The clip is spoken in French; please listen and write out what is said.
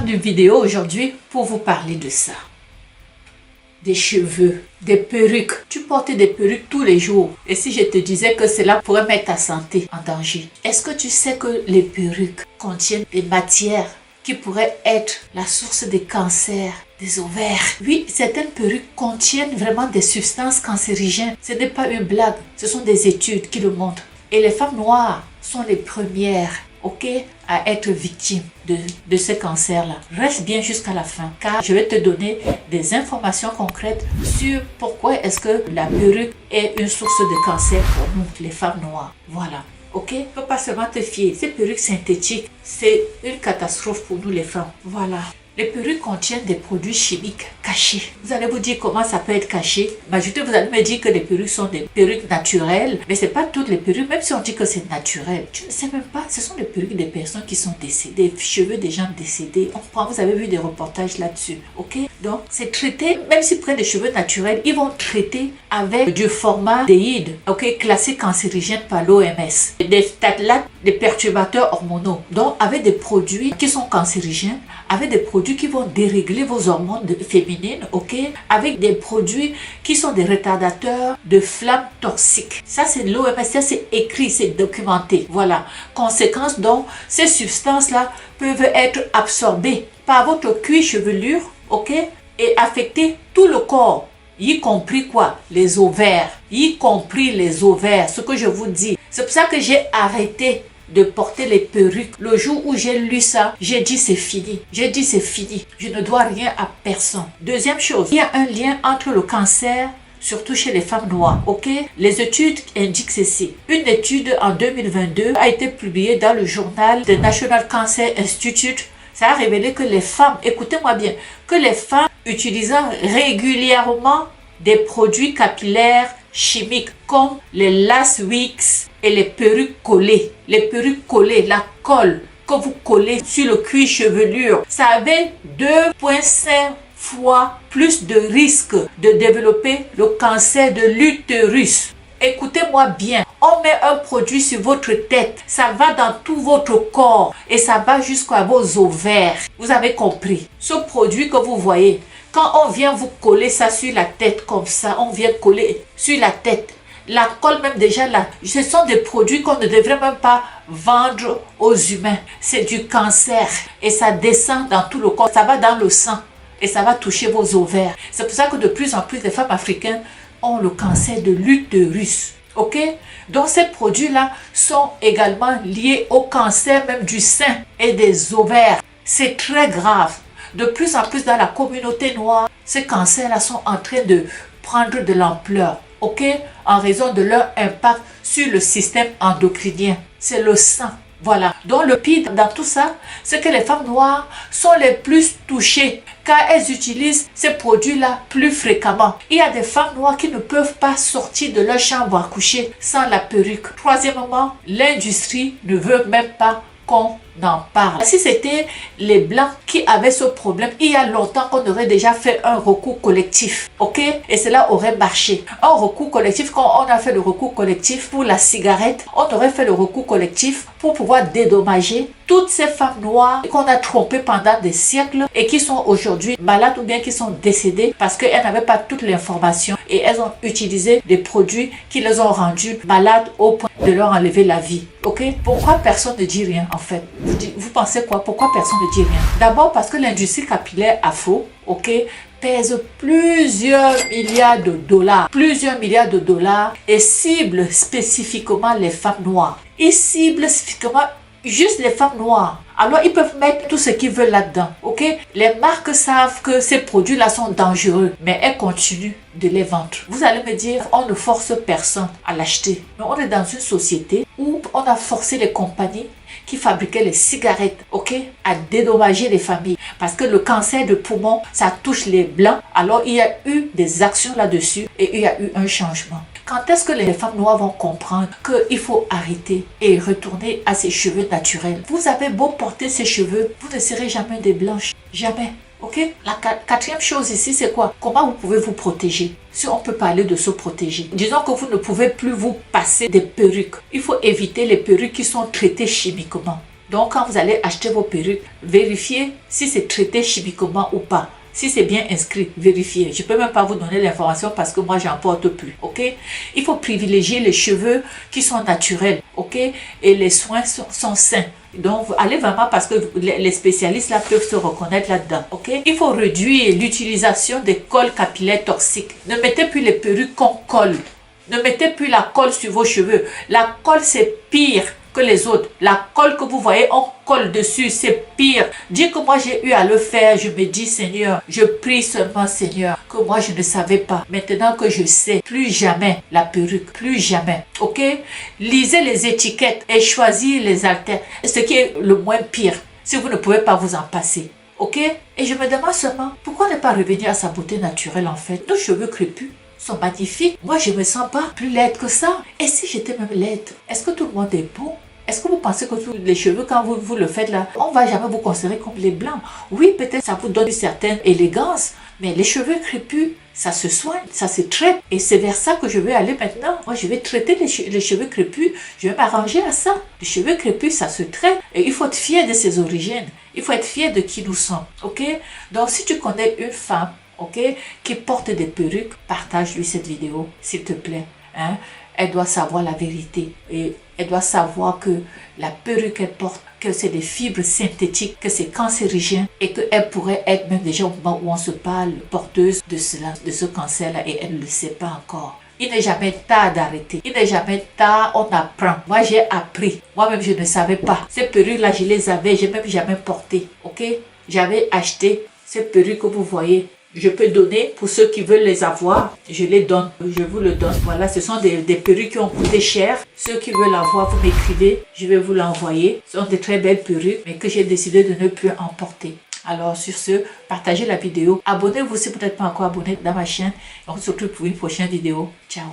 prendre une vidéo aujourd'hui pour vous parler de ça. Des cheveux, des perruques. Tu portes des perruques tous les jours. Et si je te disais que cela pourrait mettre ta santé en danger? Est-ce que tu sais que les perruques contiennent des matières qui pourraient être la source des cancers des ovaires? Oui, certaines perruques contiennent vraiment des substances cancérigènes. Ce n'est pas une blague, ce sont des études qui le montrent. Et les femmes noires sont les premières, à être victimes de ce cancer-là. Reste bien jusqu'à la fin, car je vais te donner des informations concrètes sur pourquoi est-ce que la perruque est une source de cancer pour nous, les femmes noires. Voilà. Il ne faut pas seulement te fier. Ces perruques synthétiques, c'est une catastrophe pour nous les femmes. Voilà. Les perruques contiennent des produits chimiques cachés. Vous allez vous dire comment ça peut être caché. Vous allez me dire que les perruques sont des perruques naturelles. Mais ce n'est pas toutes les perruques, même si on dit que c'est naturel. Tu ne sais même pas, ce sont les perruques des personnes qui sont décédées, des cheveux des gens décédés. Vous avez vu des reportages là-dessus. Donc, c'est traité, même s'ils prennent des cheveux naturels, ils vont traiter avec du formaldéhyde, classé cancérigène par l'OMS. Des stalates, des perturbateurs hormonaux. Donc, avec des produits qui sont cancérigènes, avec des produits qui vont dérégler vos hormones féminines, avec des produits qui sont des retardateurs de flammes toxiques. Ça, c'est l'OMS, ça c'est écrit, c'est documenté. Voilà. Conséquence, donc, ces substances-là peuvent être absorbées par votre cuir chevelure, et affecter tout le corps, y compris quoi? Les ovaires, y compris les ovaires, ce que je vous dis. C'est pour ça que j'ai arrêté de porter les perruques. Le jour où j'ai lu ça, j'ai dit c'est fini. J'ai dit c'est fini. Je ne dois rien à personne. Deuxième chose, il y a un lien entre le cancer, surtout chez les femmes noires. Les études indiquent ceci. Une étude en 2022 a été publiée dans le journal The National Cancer Institute. Ça a révélé que les femmes, écoutez-moi bien, que les femmes utilisant régulièrement des produits capillaires chimiques comme les lace wigs et les perruques collées. Les perruques collées, la colle que vous collez sur le cuir chevelure, ça avait 2,5 fois plus de risque de développer le cancer de l'utérus. Écoutez-moi bien, on met un produit sur votre tête, ça va dans tout votre corps et ça va jusqu'à vos ovaires. Vous avez compris? Ce produit que vous voyez, quand on vient vous coller ça sur la tête comme ça, on vient coller sur la tête. La colle même déjà là, ce sont des produits qu'on ne devrait même pas vendre aux humains. C'est du cancer et ça descend dans tout le corps, ça va dans le sang et ça va toucher vos ovaires. C'est pour ça que de plus en plus de femmes africaines ont le cancer de l'utérus. Donc ces produits-là sont également liés au cancer même du sein et des ovaires. C'est très grave. De plus en plus dans la communauté noire, ces cancers-là sont en train de prendre de l'ampleur. En raison de leur impact sur le système endocrinien. C'est le sang. Voilà. Donc le pire dans tout ça, c'est que les femmes noires sont les plus touchées car elles utilisent ces produits-là plus fréquemment. Il y a des femmes noires qui ne peuvent pas sortir de leur chambre à coucher sans la perruque. Troisièmement, l'industrie ne veut même pas qu'on en parle. Si c'était les blancs qui avaient ce problème, il y a longtemps qu'on aurait déjà fait un recours collectif, et cela aurait marché. Un recours collectif, quand on a fait le recours collectif pour la cigarette, on aurait fait le recours collectif pour pouvoir dédommager toutes ces femmes noires qu'on a trompées pendant des siècles et qui sont aujourd'hui malades ou bien qui sont décédées parce qu'elles n'avaient pas toute l'information et elles ont utilisé des produits qui les ont rendues malades au point de leur enlever la vie. Pourquoi personne ne dit rien en fait? Vous pensez quoi? Pourquoi personne ne dit rien? D'abord parce que l'industrie capillaire afro, pèse plusieurs milliards de dollars et cible spécifiquement les femmes noires. Ils ciblent spécifiquement juste les femmes noires. Alors ils peuvent mettre tout ce qu'ils veulent là-dedans. Les marques savent que ces produits-là sont dangereux, mais elles continuent de les vendre. Vous allez me dire, on ne force personne à l'acheter. Mais on est dans une société où on a forcé les compagnies qui fabriquaient les cigarettes, à dédommager les familles. Parce que le cancer de poumon, ça touche les blancs. Alors il y a eu des actions là-dessus et il y a eu un changement. Quand est-ce que les femmes noires vont comprendre qu'il faut arrêter et retourner à ses cheveux naturels? Vous avez beau porter ces cheveux, vous ne serez jamais des blanches. Jamais. La quatrième chose ici, c'est quoi? Comment vous pouvez vous protéger? Si on peut parler de se protéger. Disons que vous ne pouvez plus vous passer des perruques. Il faut éviter les perruques qui sont traitées chimiquement. Donc, quand vous allez acheter vos perruques, vérifiez si c'est traité chimiquement ou pas. Si c'est bien inscrit, vérifiez. Je ne peux même pas vous donner l'information parce que moi, j'en porte plus, ok? Il faut privilégier les cheveux qui sont naturels, ok? Et les soins sont sains. Donc, allez vraiment parce que les spécialistes là peuvent se reconnaître là-dedans, ok? Il faut réduire l'utilisation des cols capillaires toxiques. Ne mettez plus les perruques qu'on colle. Ne mettez plus la colle sur vos cheveux. La colle, c'est pire que les autres. La colle que vous voyez, on colle dessus, c'est pire. Dire que moi j'ai eu à le faire, je me dis Seigneur, je prie seulement Seigneur, que moi je ne savais pas. Maintenant que je sais, plus jamais la perruque, plus jamais. Ok? Lisez les étiquettes et choisissez les haltères. Ce qui est le moins pire, si vous ne pouvez pas vous en passer. Ok? Et je me demande seulement, pourquoi ne pas revenir à sa beauté naturelle en fait? Nos cheveux crépus sont magnifiques. Moi, je me sens pas plus laide que ça. Et si j'étais même laide, est-ce que tout le monde est beau? Est-ce que vous pensez que tous les cheveux, quand vous le faites là, on va jamais vous considérer comme les blancs? Oui, peut-être ça vous donne une certaine élégance, mais les cheveux crépus, ça se soigne, ça se traite. Et c'est vers ça que je vais aller maintenant. Moi, je vais traiter les cheveux crépus. Je vais m'arranger à ça. Les cheveux crépus, ça se traite. Et il faut être fier de ses origines. Il faut être fier de qui nous sommes. Ok? Donc, si tu connais une femme, ok, qui porte des perruques, partage-lui cette vidéo, s'il te plaît. Hein? Elle doit savoir la vérité et elle doit savoir que la perruque qu'elle porte, que c'est des fibres synthétiques, que c'est cancérigène et qu'elle pourrait être même déjà au moment où on se parle porteuse de cela, de ce cancer-là et elle ne le sait pas encore. Il n'est jamais tard d'arrêter. Il n'est jamais tard, on apprend. Moi, j'ai appris. Moi-même, je ne savais pas. Ces perruques-là, je les avais, j'ai même jamais porté. Ok? J'avais acheté ces perruques que vous voyez. Je peux donner pour ceux qui veulent les avoir. Je les donne. Je vous le donne. Voilà, ce sont des perruques qui ont coûté cher. Ceux qui veulent avoir, vous m'écrivez. Je vais vous l'envoyer. Ce sont des très belles perruques, mais que j'ai décidé de ne plus en porter. Alors, sur ce, partagez la vidéo. Abonnez-vous si vous n'êtes pas encore abonné dans ma chaine. On se retrouve pour une prochaine vidéo. Ciao.